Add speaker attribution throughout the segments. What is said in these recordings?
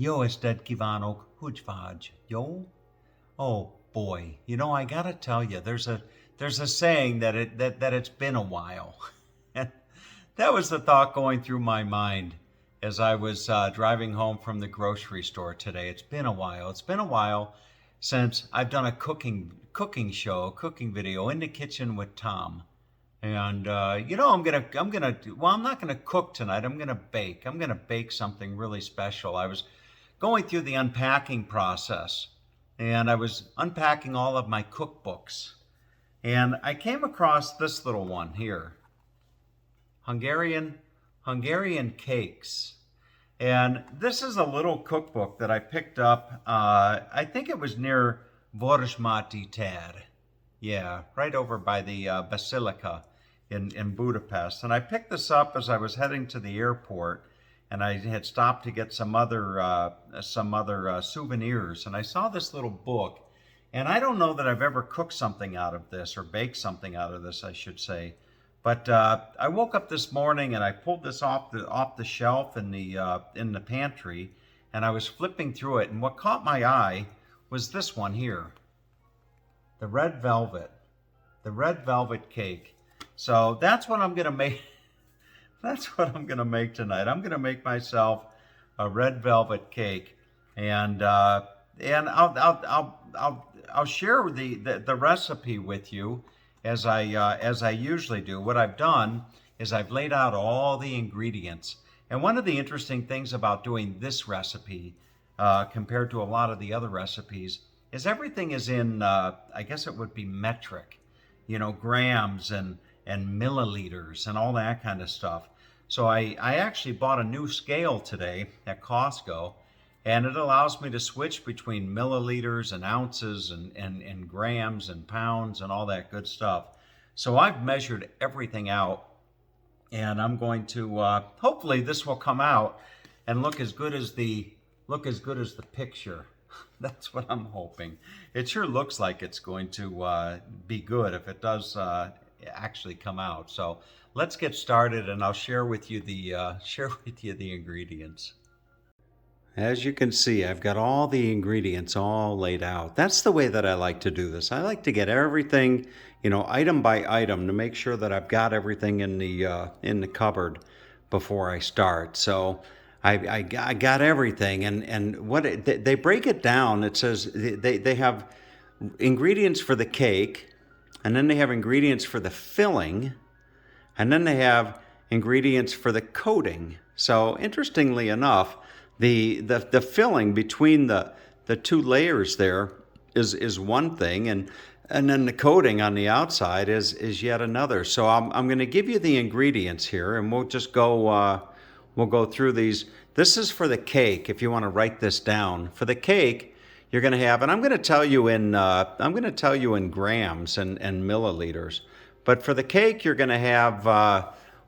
Speaker 1: Jó estét kívánok, hogy vagy? Jó? Oh boy, I gotta tell you, there's a saying that it's been a while. And that was the thought going through my mind as I was driving home from the grocery store today. It's been a while. It's been a while since I've done a cooking show, a cooking video in the kitchen with Tom. And I'm not gonna cook tonight. I'm gonna bake. I'm gonna bake something really special. I was going through the unpacking process, and I was unpacking all of my cookbooks, and I came across this little one here, Hungarian cakes. And this is a little cookbook that I picked up. I think it was near Vörösmarty tér. Yeah, right over by the Basilica in Budapest. And I picked this up as I was heading to the airport, and I had stopped to get some other souvenirs. And I saw this little book, and I don't know that I've ever cooked something out of this, or baked something out of this, I should say. But I woke up this morning and I pulled this off the shelf in the pantry, and I was flipping through it, and what caught my eye was this one here, the red velvet cake. So that's what I'm gonna make. That's what I'm gonna make tonight. I'm gonna make myself a red velvet cake, and I'll share the recipe with you as I usually do. What I've done is I've laid out all the ingredients, and one of the interesting things about doing this recipe compared to a lot of the other recipes is everything is in I guess it would be metric, grams and milliliters and all that kind of stuff. So I actually bought a new scale today at Costco, and it allows me to switch between milliliters and ounces and grams and pounds and all that good stuff. So I've measured everything out, and I'm going to hopefully this will come out and look as good as the picture. That's what I'm hoping. It sure looks like it's going to be good if it does actually come out. So let's get started, and I'll share with you the ingredients. As you can see, I've got all the ingredients all laid out. That's the way that I like to do this. I like to get everything, item by item, to make sure that I've got everything in the cupboard before I start. So I got everything, and they break it down. It says they have ingredients for the cake, and then they have ingredients for the filling, and then they have ingredients for the coating. So interestingly enough, the filling between the two layers there is one thing, and then the coating on the outside is yet another. So I'm going to give you the ingredients here, and we'll just go through these. This is for the cake. If you want to write this down, for the cake, you're going to have, and I'm going to tell you in grams and milliliters. But for the cake, you're going to have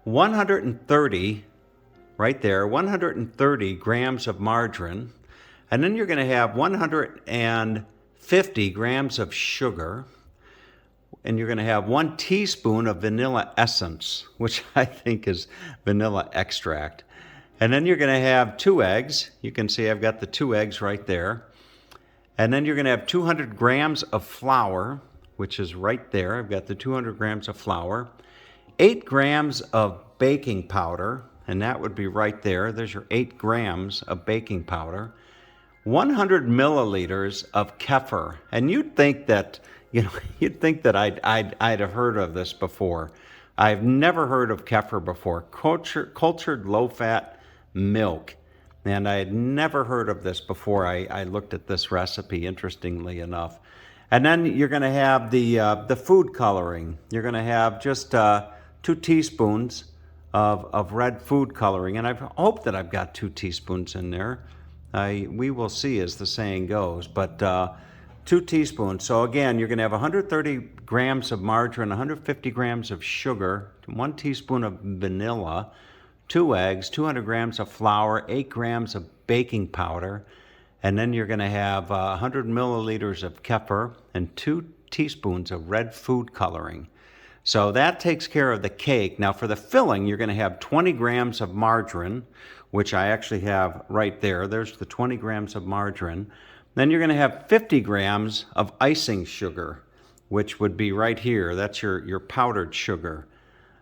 Speaker 1: 130. Right there, 130 grams of margarine, and then you're going to have 150 grams of sugar, and you're going to have 1 teaspoon of vanilla essence, which I think is vanilla extract. And then you're going to have 2 eggs. You can see I've got the 2 eggs right there. And then you're going to have 200 grams of flour, which is right there. I've got the 200 grams of flour, 8 grams of baking powder, and that would be right there. There's your 8 grams of baking powder, 100 milliliters of kefir. And you'd think that I'd have heard of this before. I've never heard of kefir before. Cultured low-fat milk, and I had never heard of this before I looked at this recipe, interestingly enough. And then you're going to have the food coloring. You're going to have just 2 teaspoons of red food coloring, and I hope that I've got 2 teaspoons in there. We will see, as the saying goes, but 2 teaspoons. So again, you're going to have 130 grams of margarine, 150 grams of sugar, 1 teaspoon of vanilla, 2 eggs, 200 grams of flour, 8 grams of baking powder, and then you're going to have 100 milliliters of kefir and 2 teaspoons of red food coloring. So that takes care of the cake. Now for the filling, you're going to have 20 grams of margarine, which I actually have right there. There's the 20 grams of margarine. Then you're going to have 50 grams of icing sugar, which would be right here. That's your powdered sugar.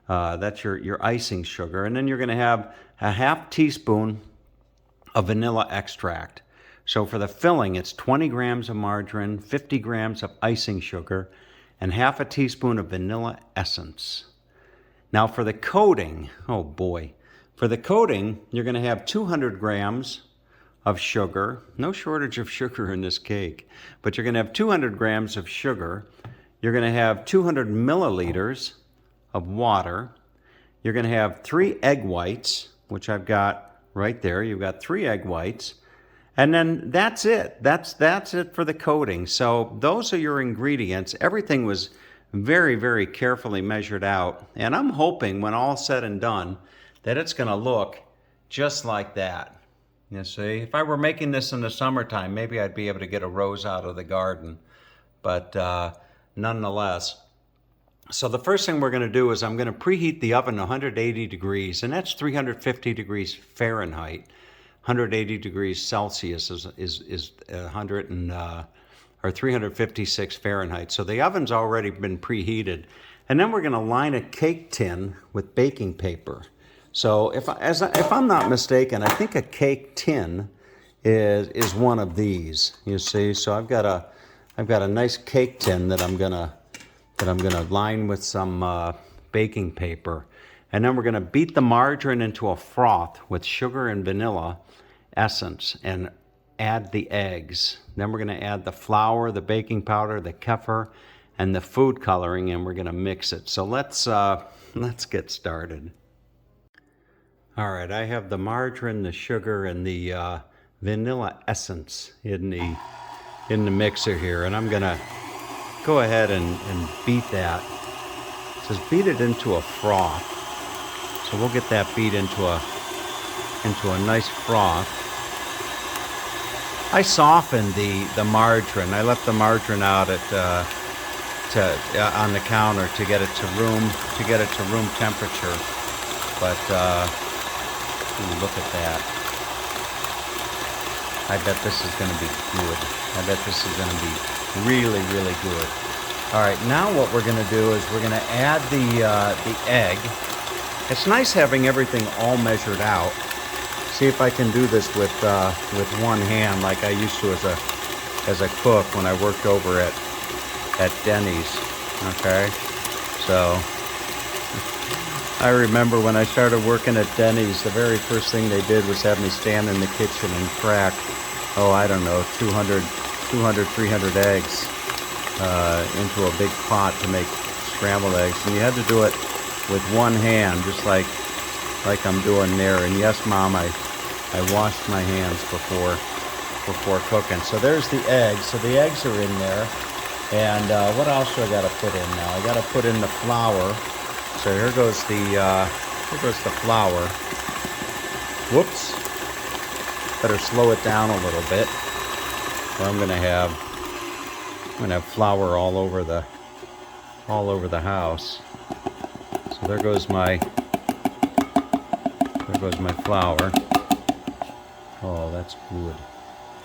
Speaker 1: That's your icing sugar. And then you're going to have a half teaspoon of vanilla extract. So for the filling, it's 20 grams of margarine, 50 grams of icing sugar, and half a teaspoon of vanilla essence. Now for the coating, oh boy. For the coating, you're going to have 200 grams of sugar. No shortage of sugar in this cake. But you're going to have 200 grams of sugar. You're going to have 200 milliliters of water. You're going to have 3 egg whites, which I've got right there. You've got 3 egg whites. And then that's it. That's it for the coating. So those are your ingredients. Everything was very, very carefully measured out. And I'm hoping when all's said and done that it's going to look just like that. You see, if I were making this in the summertime, maybe I'd be able to get a rose out of the garden. But nonetheless. So the first thing we're going to do is I'm going to preheat the oven to 180 degrees, and that's 350 degrees Fahrenheit. 180 degrees Celsius is 356 Fahrenheit. So the oven's already been preheated. And then we're going to line a cake tin with baking paper. So if I'm not mistaken, I think a cake tin is one of these. You see, so I've got a nice cake tin that I'm gonna line with some baking paper, and then we're gonna beat the margarine into a froth with sugar and vanilla essence, and add the eggs. Then we're gonna add the flour, the baking powder, the kefir, and the food coloring, and we're gonna mix it. So let's get started. All right, I have the margarine, the sugar, and the vanilla essence in the mixer here, and I'm gonna go ahead and beat that. It says beat it into a froth. So we'll get that beat into a nice froth. I softened the margarine. I left the margarine out on the counter to get it to room temperature. But ooh, look at that. I bet this is going to be good. I bet this is going to be really, really good. All right, now what we're going to do is we're going to add the egg. It's nice having everything all measured out. See if I can do this with one hand, like I used to as a cook when I worked over at Denny's. Okay, so I remember when I started working at Denny's, the very first thing they did was have me stand in the kitchen and crack, I don't know, 200, 300 eggs into a big pot to make scrambled eggs. And you had to do it with one hand, just like I'm doing there. And yes, Mom, I washed my hands before cooking. So there's the eggs. So the eggs are in there. And what else do I got to put in now? I got to put in the flour. So here goes the flour. Whoops. Better slow it down a little bit, or I'm gonna have flour all over the house. So there goes my flour. Oh, that's good.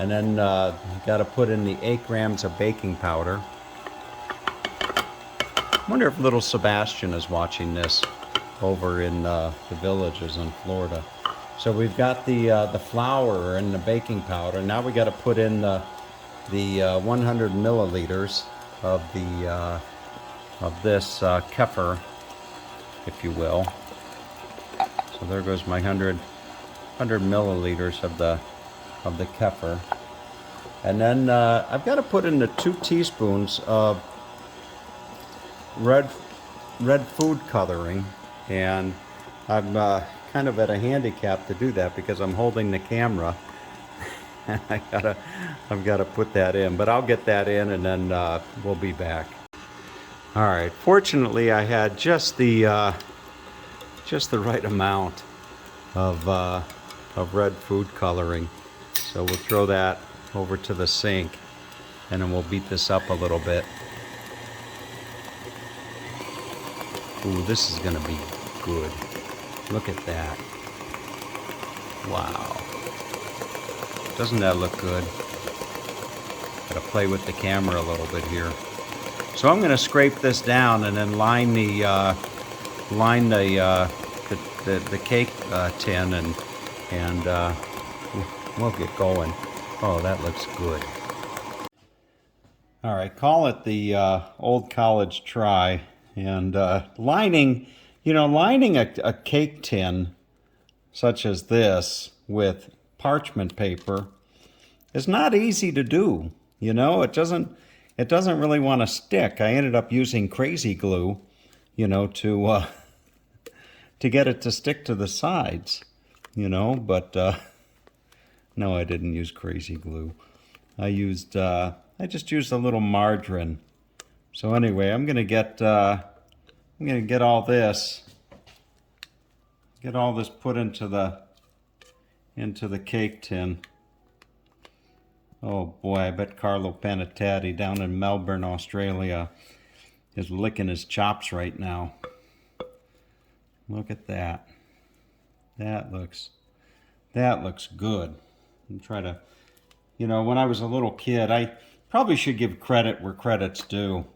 Speaker 1: And then you got to put in the 8 grams of baking powder. I wonder if little Sebastian is watching this over in the villages in Florida. So we've got the flour and the baking powder. Now we got to put in the 100 milliliters of this kefir, if you will. So there goes my 100 milliliters of the kefir. And then I've got to put in the 2 teaspoons of red food coloring, and I'm kind of at a handicap to do that because I'm holding the camera. I've got to put that in, but I'll get that in, and then we'll be back. All right. Fortunately, I had just the right amount of red food coloring, so we'll throw that over to the sink, and then we'll beat this up a little bit. Ooh, this is gonna be good. Look at that. Wow. Doesn't that look good? Gotta play with the camera a little bit here. So I'm gonna scrape this down and then line the cake tin and we'll get going. Oh, that looks good. All right, call it the old college try. And lining, lining a cake tin such as this with parchment paper is not easy to do. It doesn't really want to stick. I ended up using crazy glue, to get it to stick to the sides, but no, I didn't use crazy glue. I just used a little margarine. So anyway, I'm gonna get all this put into the cake tin. Oh boy, I bet Carlo Panatatti down in Melbourne, Australia is licking his chops right now. Look at that. That looks good. And try to, when I was a little kid, I probably should give credit where credit's due.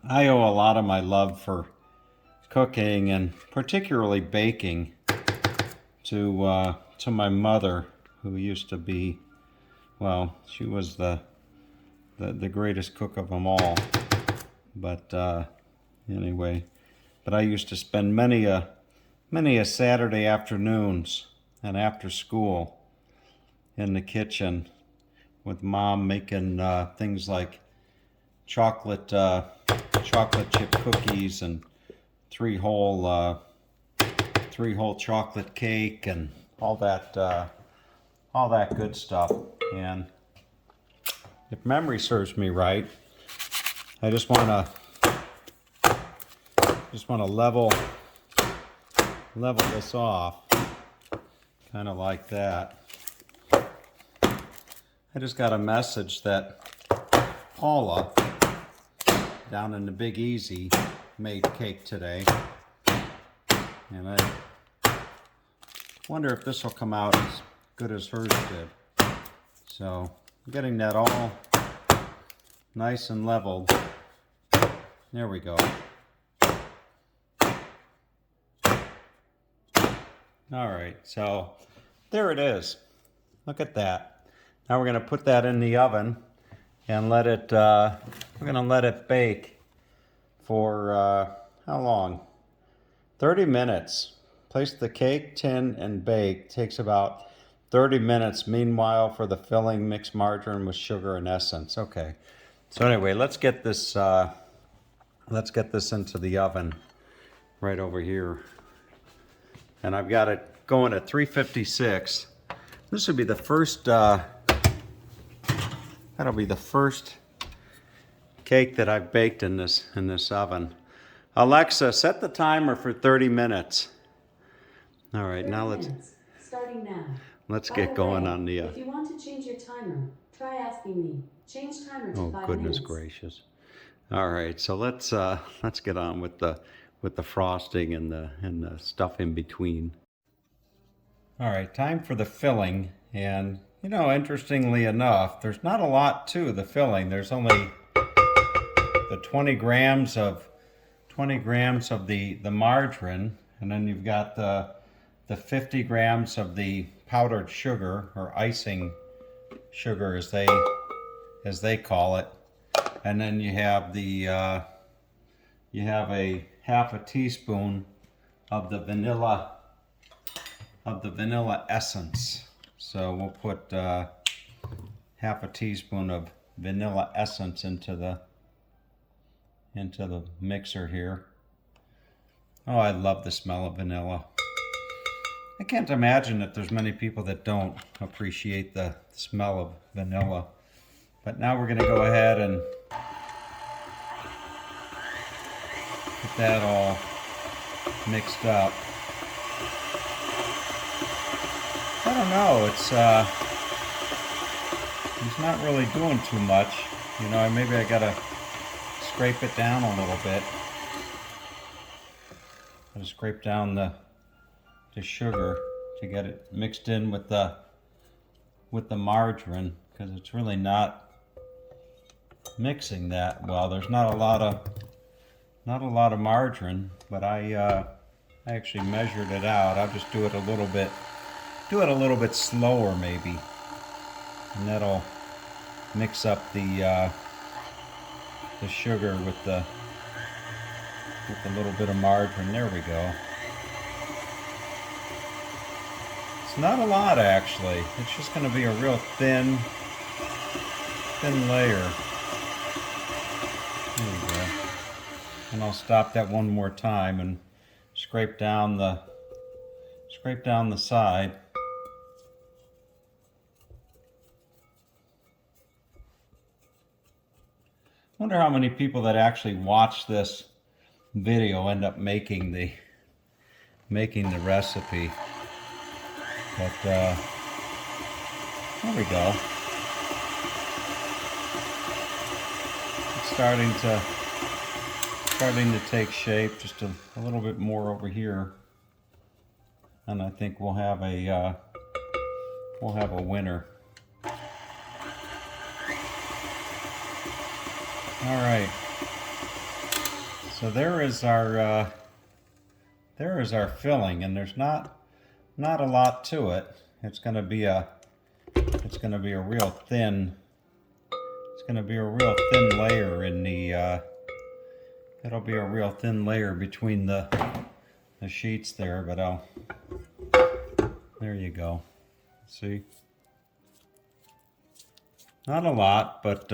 Speaker 1: I owe a lot of my love for cooking and particularly baking to my mother, who used to be, well, she was the greatest cook of them all. But anyway, but I used to spend many a Saturday afternoons and after school in the kitchen with Mom making things like chocolate chip cookies and three-hole chocolate cake and all that good stuff. And if memory serves me right, I just want to level this off, kind of like that. I just got a message that Paula down in the Big Easy made cake today, and I wonder if this will come out as good as hers did. So I'm getting that all nice and leveled. There we go. All right, so there it is. Look at that. Now we're going to put that in the oven and let it, we're going to let it bake for, how long? 30 minutes. Place the cake tin and bake. Takes about 30 minutes. Meanwhile, for the filling, mix margarine with sugar and essence. Okay. So anyway, let's get this into the oven right over here. And I've got it going at 356. This would be the first, that'll be the first cake that I've baked in this oven. Alexa, set the timer for 30 minutes. All right, now
Speaker 2: starting now.
Speaker 1: Let's get going on the.
Speaker 2: If you want to change your timer, try asking me. Change timer to 5 minutes.
Speaker 1: Oh goodness gracious! All right, so let's get on with the frosting and the stuff in between. All right, time for the filling, and interestingly enough, there's not a lot to the filling. There's only the 20 grams of the margarine, and then you've got the 50 grams of the powdered sugar, or icing sugar as they call it, and then you have a half a teaspoon of the vanilla essence. So we'll put half a teaspoon of vanilla essence into the mixer here. Oh, I love the smell of vanilla. I can't imagine that there's many people that don't appreciate the smell of vanilla. But now we're going to go ahead and get that all mixed up. I don't know, it's not really doing too much. Maybe I gotta scrape it down a little bit. Gotta scrape down the sugar to get it mixed in with the margarine, because it's really not mixing that well. There's not a lot of margarine, but I actually measured it out. I'll just do it a little bit slower maybe, and that'll mix up the sugar with a little bit of margarine. There we go. It's not a lot actually. It's just going to be a real thin layer. There we go. And I'll stop that one more time and scrape down the side. Wonder how many people that actually watch this video end up making the recipe. But there we go. It's starting to take shape. Just a little bit more over here, and I think we'll have a winner. All right. So there is our filling, and there's not a lot to it. It's going to be a real thin. It's going to be a real thin layer in the. It'll be a real thin layer between the sheets there, but there you go. See? Not a lot, but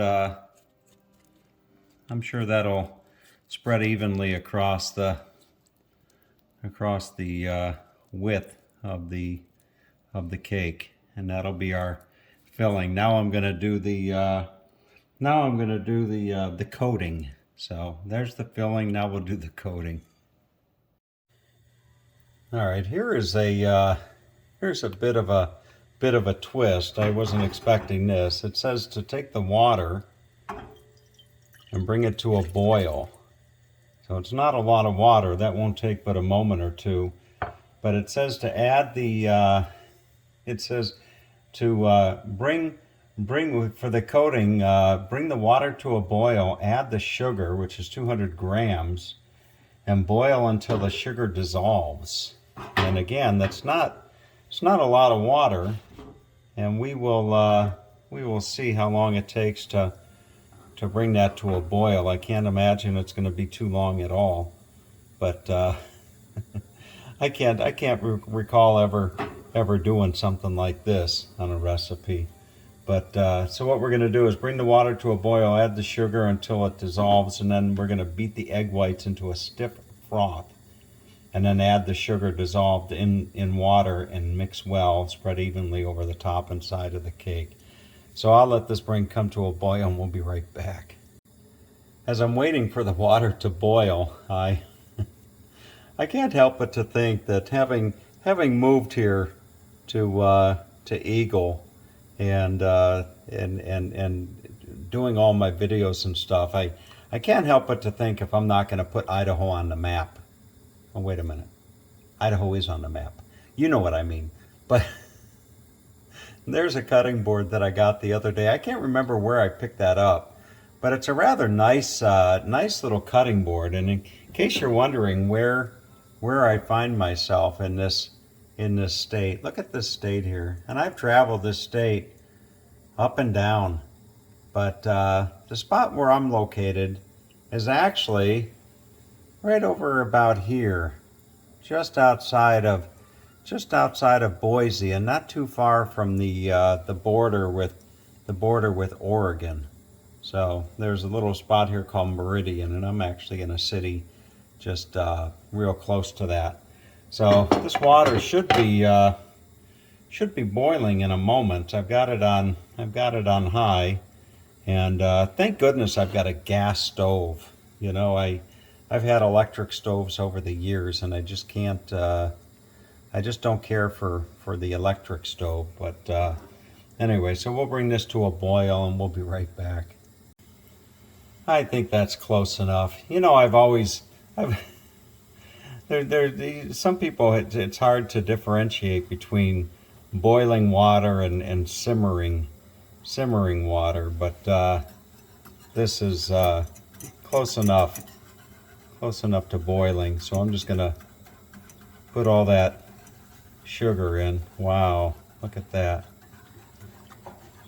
Speaker 1: I'm sure that'll spread evenly across the width of the cake, and that'll be our filling. Now I'm going to do the coating. So there's the filling. Now we'll do the coating. All right, here's a bit of a twist. I wasn't expecting this. It says to take the water and bring it to a boil. So it's not a lot of water. That won't take but a moment or two. But it says to add the. It says to bring for the coating. Bring the water to a boil. Add the sugar, which is 200 grams, and boil until the sugar dissolves. And again, it's not a lot of water, and we will see how long it takes to bring that to a boil. I can't imagine it's going to be too long at all, but I can't recall ever doing something like this on a recipe. But so what we're going to do is bring the water to a boil, add the sugar until it dissolves, and then we're going to beat the egg whites into a stiff froth, and then add the sugar dissolved in water and mix well, spread evenly over the top and side of the cake. So I'll let this come to a boil, and we'll be right back. As I'm waiting for the water to boil, I can't help but to think that having moved here to Eagle and doing all my videos and stuff, I can't help but to think if I'm not going to put Idaho on the map. Oh, wait a minute. Idaho is on the map. You know what I mean. But there's a cutting board that I got the other day. I can't remember where I picked that up, but it's a rather nice little cutting board. And in case you're wondering where I find myself in this state, look at this state here. And I've traveled this state up and down, but the spot where I'm located is actually right over about here, just outside of Boise, and not too far from the border with Oregon. So there's a little spot here called Meridian, and I'm actually in a city just real close to that. So this water should be boiling in a moment. I've got it on high, and thank goodness I've got a gas stove. You know, I've had electric stoves over the years, and I just can't. I just don't care for the electric stove. But anyway, so we'll bring this to a boil, and we'll be right back. I think that's close enough. You know, I've some people, it's hard to differentiate between boiling water and simmering water, but this is close enough to boiling. So I'm just gonna put all that sugar in. Wow, look at that.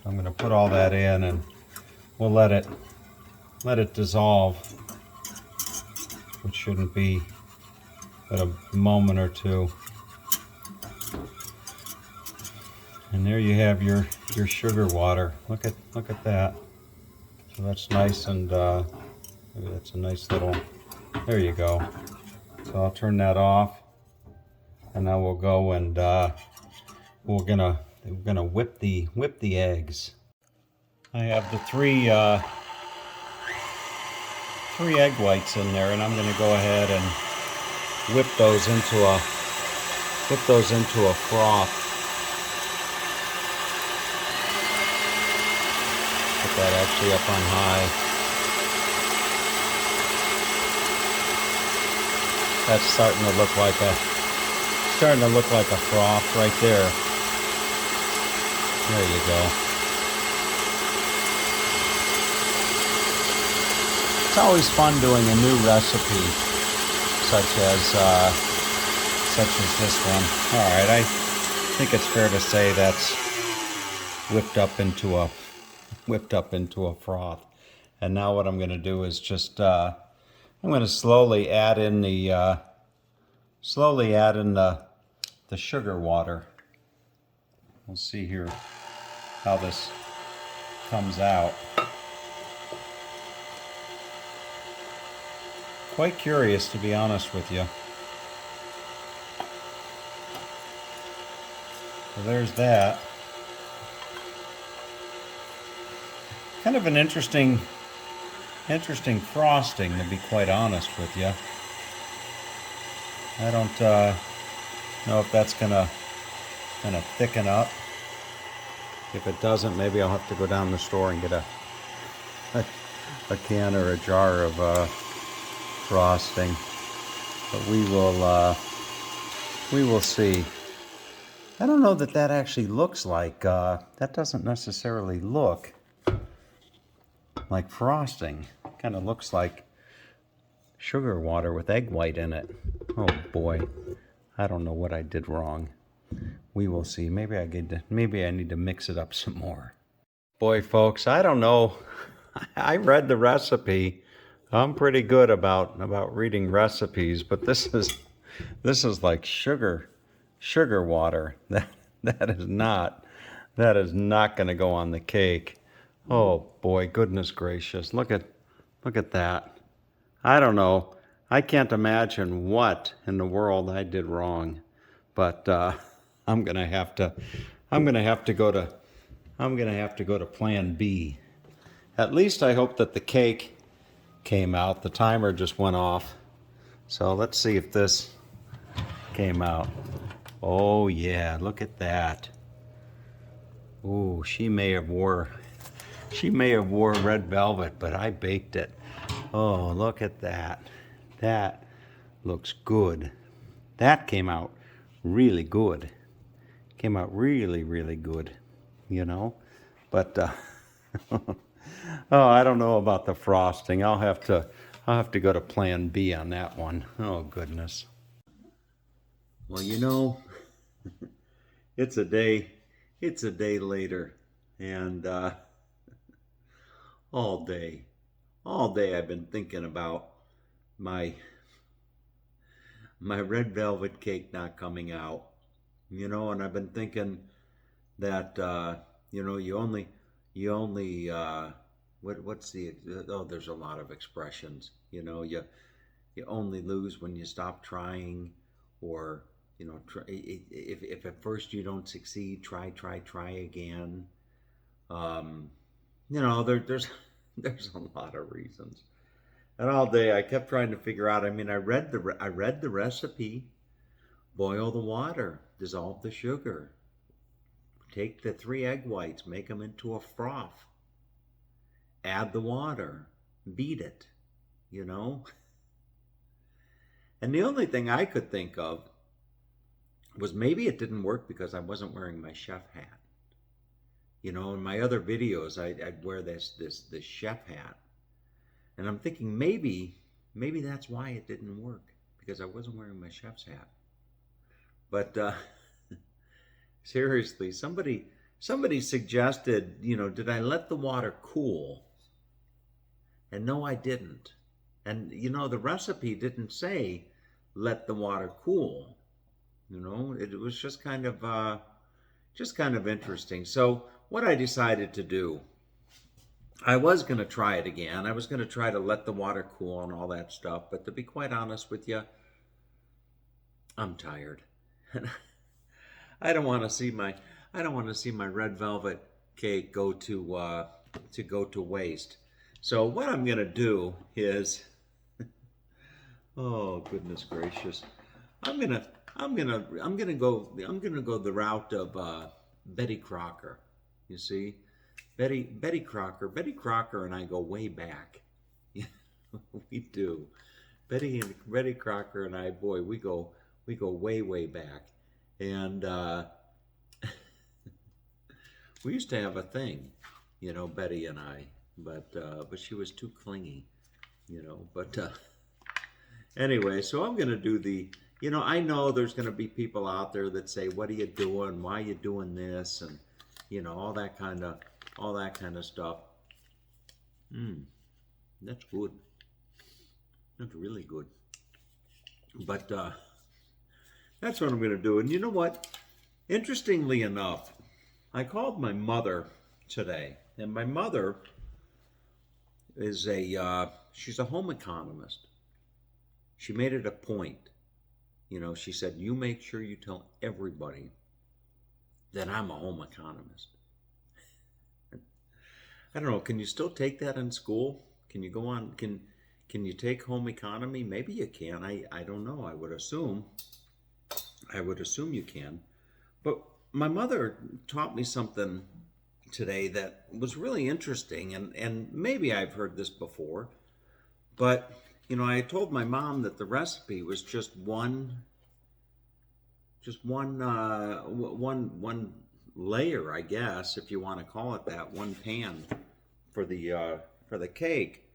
Speaker 1: I'm gonna put all that in, and we'll let it dissolve, which shouldn't be but a moment or two. And there you have your sugar water. Look at that. So that's nice, and maybe that's a nice little. There you go. So I'll turn that off, and now we'll go and we're gonna whip the eggs. I have the three egg whites in there, and I'm gonna go ahead and whip those into a froth. Put that actually up on high. That's starting to look like a froth right there. There you go. It's always fun doing a new recipe, such as this one. All right, I think it's fair to say that's whipped up into a froth. And now what I'm going to do is just I'm going to slowly add in the sugar water. We'll see here how this comes out. Quite curious, to be honest with you. So there's that. Kind of an interesting frosting, to be quite honest with you. I don't know if that's gonna thicken up. If it doesn't, maybe I'll have to go down the store and get a can or a jar of frosting. But we will see. I don't know that actually looks like that doesn't necessarily look like frosting. Kind of looks like sugar water with egg white in it. Oh boy, I don't know what I did wrong. We will see. Maybe I need to mix it up some more. Boy, folks, I don't know. I read the recipe. I'm pretty good about reading recipes, but this is like sugar water. That is not going to go on the cake. Oh boy, goodness gracious. Look at that. I don't know. I can't imagine what in the world I did wrong. But I'm going to have to go to plan B. At least I hope that the cake came out. The timer just went off. So let's see if this came out. Oh yeah, look at that. Ooh, she may have wore red velvet, but I baked it. Oh, look at that. That looks good. That came out really good. Came out really, really good, you know. But oh, I don't know about the frosting. I'll have to go to plan B on that one. Oh goodness. Well, you know, it's a day later, and all day I've been thinking about my red velvet cake not coming out, you know, and I've been thinking that you know, you only what's the there's a lot of expressions, you know, you only lose when you stop trying, or you know, if at first you don't succeed, try again. You know, there's a lot of reasons. And all day I kept trying to figure out. I mean, I read the recipe. Boil the water, dissolve the sugar, take the 3 egg whites, make them into a froth, add the water, beat it, you know. And the only thing I could think of was maybe it didn't work because I wasn't wearing my chef hat. You know, in my other videos, I'd wear this chef hat, and I'm thinking maybe that's why it didn't work, because I wasn't wearing my chef's hat. But seriously, somebody suggested, you know, did I let the water cool? And no, I didn't. And you know, the recipe didn't say let the water cool. You know, it was just kind of interesting. So what I decided to do, I was going to try it again. I was going to try to let the water cool and all that stuff. But to be quite honest with you, I'm tired. I don't want to see my red velvet cake go to waste. So what I'm going to do is, oh goodness gracious, I'm gonna go the route of Betty Crocker. You see, Betty Crocker and I go way back. We do. Betty Crocker and I, boy, we go way back, and we used to have a thing, you know, Betty and I, but she was too clingy, you know. But anyway, so I'm gonna do the. You know, I know there's going to be people out there that say, "What are you doing? Why are you doing this?" And you know, all that kind of stuff. That's good. That's really good. But that's what I'm going to do. And you know what? Interestingly enough, I called my mother today, and my mother is she's a home economist. She made it a point. You know, she said, you make sure you tell everybody that I'm a home economist. I don't know, can you still take that in school? Can you go on, can you take home economy? Maybe you can. I don't know. I would assume you can. But my mother taught me something today that was really interesting, and maybe I've heard this before, but you know, I told my mom that the recipe was just one layer, I guess, if you want to call it that, one pan for the cake.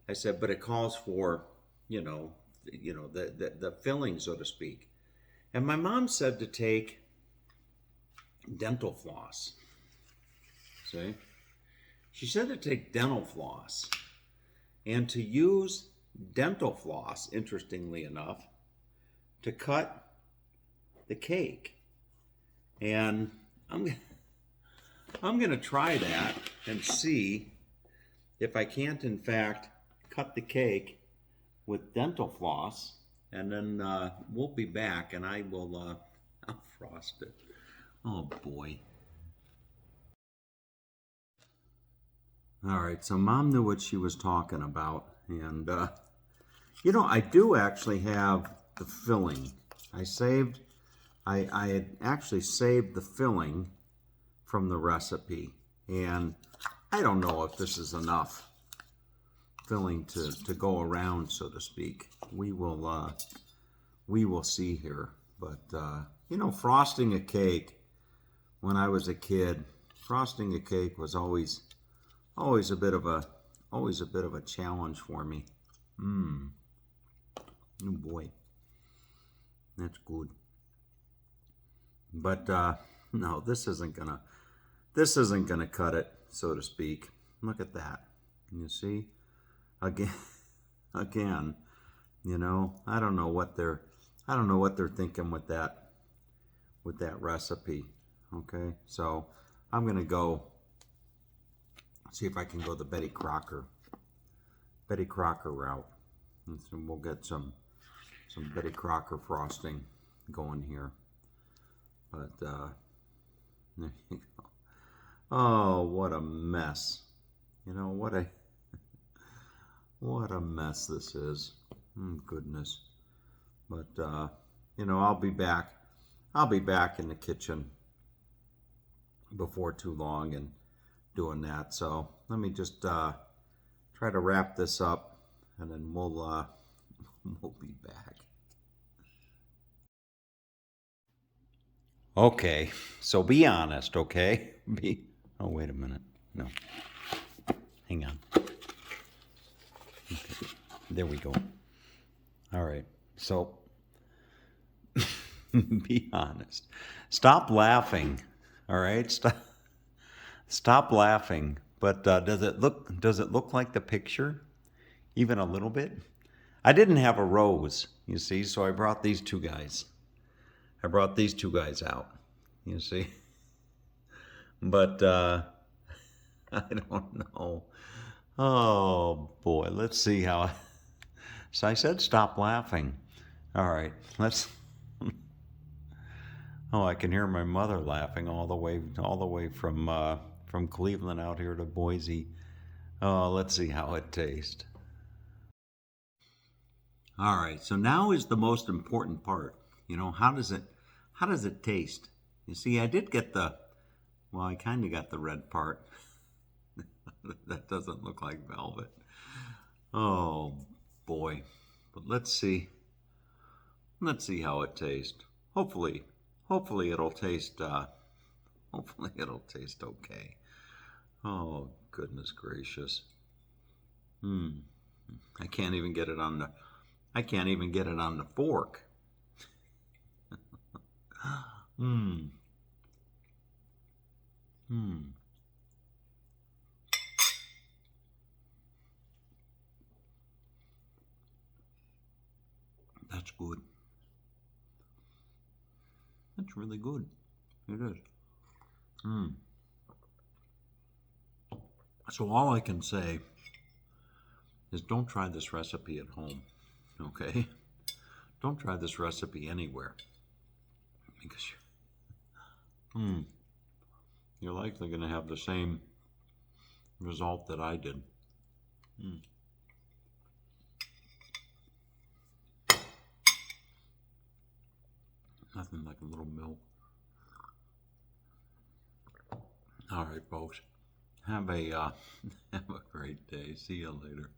Speaker 1: I said, but it calls for, the filling, so to speak. And my mom said to take dental floss. See? She said to take dental floss and to use dental floss, interestingly enough, to cut the cake. And I'm going to try that and see if I can't, in fact, cut the cake with dental floss, and then we'll be back and I will I'll frost it. Oh boy. All right, so Mom knew what she was talking about, and you know, I do actually have the filling. I had actually saved the filling from the recipe, and I don't know if this is enough filling to go around, so to speak. We will see here. But you know, frosting a cake, when I was a kid, frosting a cake was always a bit of a challenge for me. Oh boy, that's good. But no, this isn't gonna cut it, so to speak. Look at that. You see, again, you know, I don't know what they're thinking with that recipe. Okay, so I'm gonna go see if I can go the Betty Crocker route. And so we'll get some Betty Crocker frosting going here. But there you go. Oh, what a mess! You know, what a mess this is. Goodness. But you know, I'll be back in the kitchen before too long and doing that. So let me just try to wrap this up, and then we'll be back. Okay, so be honest, okay? Oh, wait a minute. No. Hang on. Okay. There we go. All right. So be honest. Stop laughing. All right? Stop laughing. But does it look like the picture? Even a little bit? I didn't have a rose, you see, so I brought these two guys. I brought these two guys out, you see. But I don't know. Oh boy, let's see how. So I said stop laughing. All right, let's. Oh, I can hear my mother laughing all the way from Cleveland out here to Boise. Oh, let's see how it tastes. All right, so now is the most important part. You know, how does it taste? You see, I did get well, I kind of got the red part. That doesn't look like velvet. Oh boy. But let's see how it tastes. Hopefully it'll taste hopefully it'll taste okay. Oh goodness gracious. Hmm. I can't even get it on the I can't even get it on the fork. Hmm. Hmm. That's good. That's really good. It is. Hmm. So all I can say is don't try this recipe at home, okay? Don't try this recipe anywhere because you're likely going to have the same result that I did. Mm. Nothing like a little milk. All right, folks. Have a have a great day. See you later.